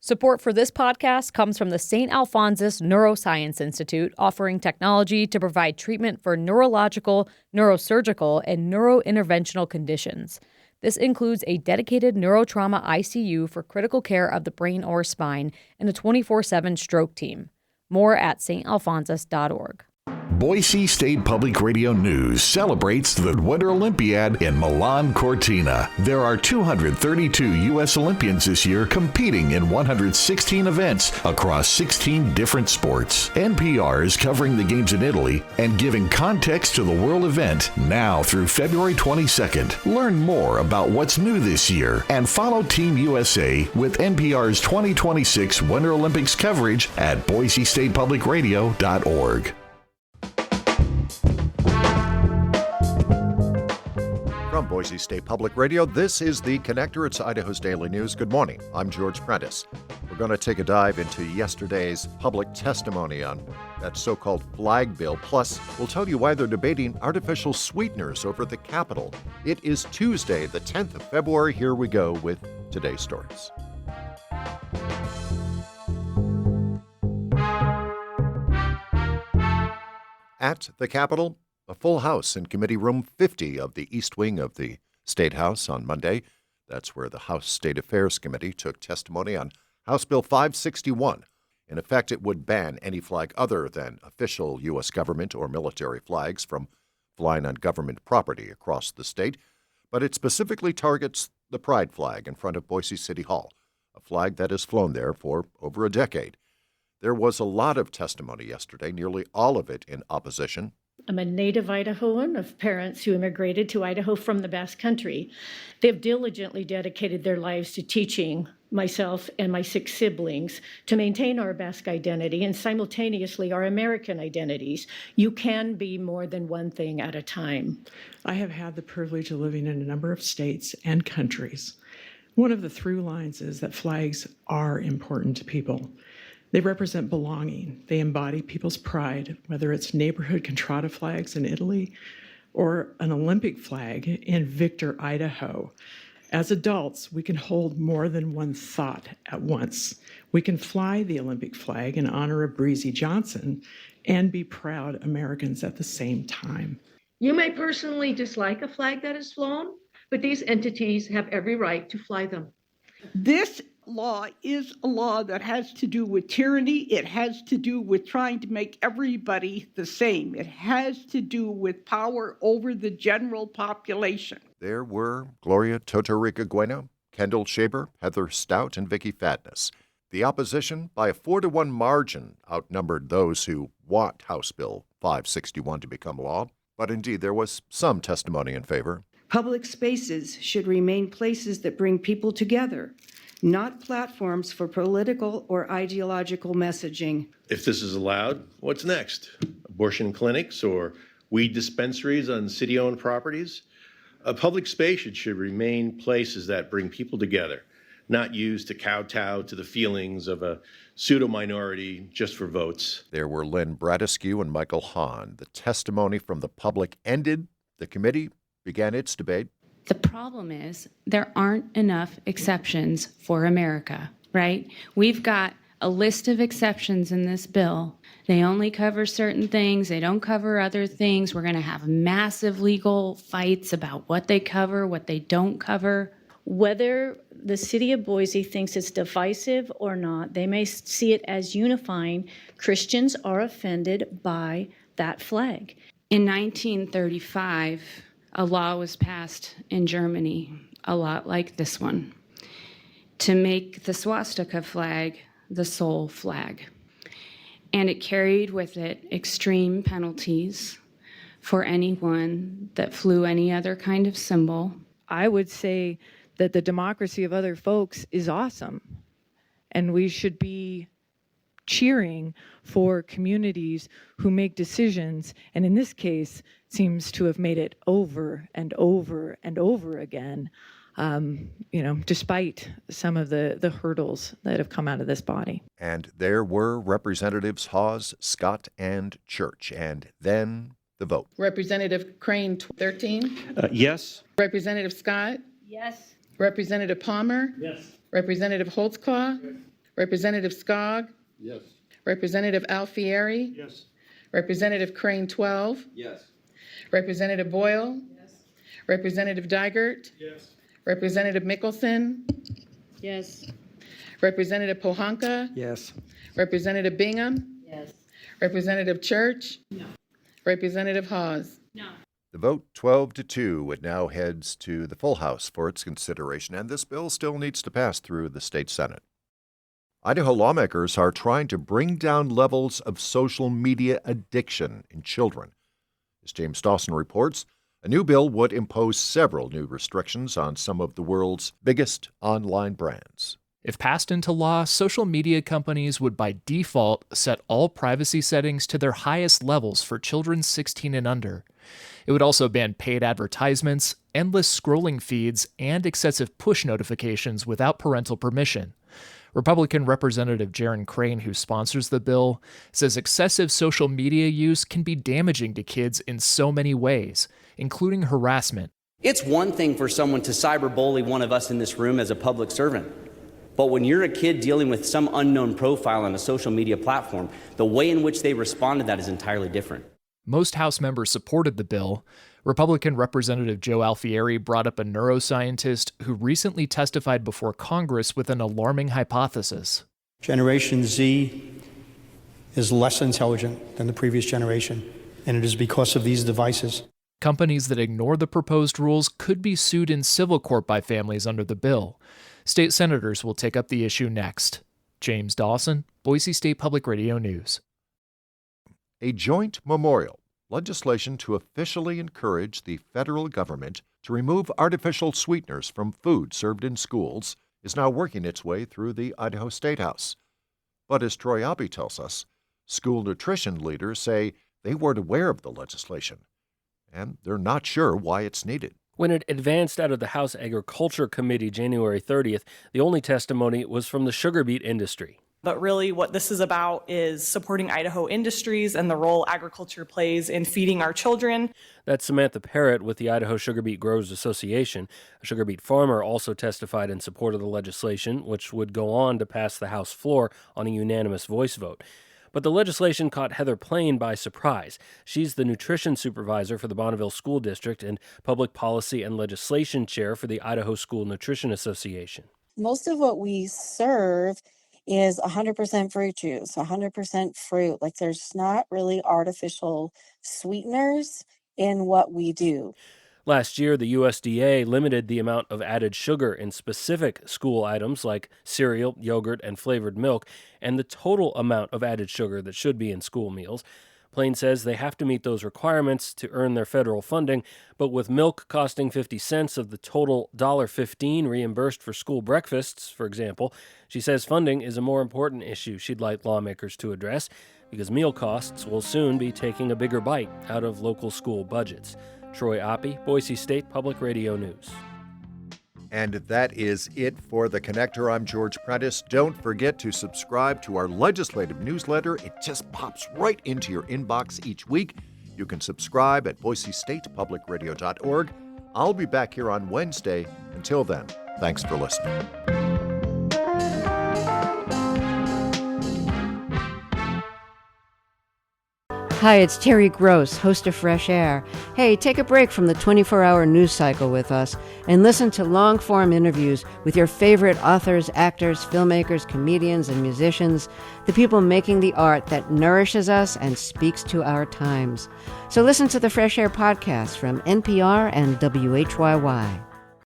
Support for this podcast comes from the St. Alphonsus Neuroscience Institute, offering technology to provide treatment for neurological, neurosurgical, and neurointerventional conditions. This includes a dedicated neurotrauma ICU for critical care of the brain or spine and a 24/7 stroke team. More at stalphonsus.org. Boise State Public Radio News celebrates the Winter Olympiad in Milan Cortina. There are 232 U.S. Olympians this year competing in 116 events across 16 different sports. NPR is covering the games in Italy and giving context to the world event now through February 22nd. Learn more about what's new this year and follow Team USA with NPR's 2026 Winter Olympics coverage at boisestatepublicradio.org. From Boise State Public Radio, this is The Connector. It's Idaho's Daily News. Good morning. I'm George Prentice. We're going to take a dive into yesterday's public testimony on that so-called flag bill. Plus, we'll tell you why they're debating artificial sweeteners over the Capitol. It is Tuesday, the 10th of February. Here we go with today's stories. At the Capitol, a full house in Committee Room 50 of the East Wing of the State House on Monday. That's where the House State Affairs Committee took testimony on House Bill 561. In effect, it would ban any flag other than official U.S. government or military flags from flying on government property across the state, but it specifically targets the pride flag in front of Boise City Hall, a flag that has flown there for over a decade. There was a lot of testimony yesterday, nearly all of it in opposition. I'm a native Idahoan of parents who immigrated to Idaho from the Basque Country. They have diligently dedicated their lives to teaching myself and my 6 siblings to maintain our Basque identity and simultaneously our American identities. You can be more than one thing at a time. I have had the privilege of living in a number of states and countries. One of the through lines is that flags are important to people. They represent belonging. They embody people's pride, whether it's neighborhood contrada flags in Italy or an Olympic flag in Victor, Idaho. As adults, we can hold more than one thought at once. We can fly the Olympic flag in honor of Breezy Johnson and be proud Americans at the same time. You may personally dislike a flag that is flown, but these entities have every right to fly them. This law is a law that has to do with tyranny. It has to do with trying to make everybody the same. It has to do with power over the general population. There were Gloria Totorica-Gueno, Kendall Shaber, Heather Stout, and Vicki Fadness. The opposition, by a 4-to-1 margin, outnumbered those who want House Bill 561 to become law. But indeed, there was some testimony in favor. Public spaces should remain places that bring people together, not platforms for political or ideological messaging. If this is allowed, what's next? Abortion clinics or weed dispensaries on city-owned properties? A public space should remain places that bring people together, not used to kowtow to the feelings of a pseudo-minority just for votes. There were Lynn Bradescu and Michael Hahn. The testimony from the public ended. The committee began its debate. The problem is there aren't enough exceptions for America, right? We've got a list of exceptions in this bill. They only cover certain things. They don't cover other things. We're going to have massive legal fights about what they cover, what they don't cover. Whether the city of Boise thinks it's divisive or not, they may see it as unifying. Christians are offended by that flag. In 1935, a law was passed in Germany, a lot like this one, to make the swastika flag the sole flag. And it carried with it extreme penalties for anyone that flew any other kind of symbol. I would say that the democracy of other folks is awesome, and we should be cheering for communities who make decisions, and in this case seems to have made it over and over and over again, despite some of the hurdles that have come out of this body. And there were Representatives Hawes, Scott, and Church, and then the vote. Representative Crane, 13. Yes. Representative Scott. Yes. Representative Palmer. Yes. Representative Holtzclaw. Yes. Representative Skog? Yes. Representative Alfieri? Yes. Representative Crane 12? Yes. Representative Boyle? Yes. Representative Dygert? Yes. Representative Mickelson? Yes. Representative Pohanka? Yes. Representative Bingham? Yes. Representative Church? No. Representative Hawes? No. The vote 12-2. It now heads to the full House for its consideration, and this bill still needs to pass through the state Senate. Idaho lawmakers are trying to bring down levels of social media addiction in children. As James Dawson reports, a new bill would impose several new restrictions on some of the world's biggest online brands. If passed into law, social media companies would by default set all privacy settings to their highest levels for children 16 and under. It would also ban paid advertisements, endless scrolling feeds, and excessive push notifications without parental permission. Republican Representative Jaron Crane, who sponsors the bill, says excessive social media use can be damaging to kids in so many ways, including harassment. It's one thing for someone to cyberbully one of us in this room as a public servant. But when you're a kid dealing with some unknown profile on a social media platform, the way in which they respond to that is entirely different. Most House members supported the bill. Republican Representative Joe Alfieri brought up a neuroscientist who recently testified before Congress with an alarming hypothesis. Generation Z is less intelligent than the previous generation, and it is because of these devices. Companies that ignore the proposed rules could be sued in civil court by families under the bill. State senators will take up the issue next. James Dawson, Boise State Public Radio News. A joint memorial, legislation to officially encourage the federal government to remove artificial sweeteners from food served in schools, is now working its way through the Idaho State House. But as Troy Oppie tells us, school nutrition leaders say they weren't aware of the legislation, and they're not sure why it's needed. When it advanced out of the House Agriculture Committee January 30th, the only testimony was from the sugar beet industry. But really what this is about is supporting Idaho industries and the role agriculture plays in feeding our children. That's Samantha Parrott with the Idaho Sugar Beet Growers Association. A sugar beet farmer also testified in support of the legislation, which would go on to pass the House floor on a unanimous voice vote. But the legislation caught Heather Plain by surprise. She's the nutrition supervisor for the Bonneville School District and public policy and legislation chair for the Idaho School Nutrition Association. Most of what we serve is 100% fruit juice, 100% fruit. Like there's not really artificial sweeteners in what we do. Last year, the USDA limited the amount of added sugar in specific school items like cereal, yogurt, and flavored milk, and the total amount of added sugar that should be in school meals. Plain says they have to meet those requirements to earn their federal funding, but with milk costing 50 cents of the total $1.15 reimbursed for school breakfasts, for example, she says funding is a more important issue she'd like lawmakers to address because meal costs will soon be taking a bigger bite out of local school budgets. Troy Oppie, Boise State Public Radio News. And that is it for The Connector. I'm George Prentice. Don't forget to subscribe to our legislative newsletter. It just pops right into your inbox each week. You can subscribe at boisestatepublicradio.org. I'll be back here on Wednesday. Until then, thanks for listening. Hi, it's Terry Gross, host of Fresh Air. Hey, take a break from the 24-hour news cycle with us and listen to long-form interviews with your favorite authors, actors, filmmakers, comedians, and musicians, the people making the art that nourishes us and speaks to our times. So listen to the Fresh Air podcast from NPR and WHYY.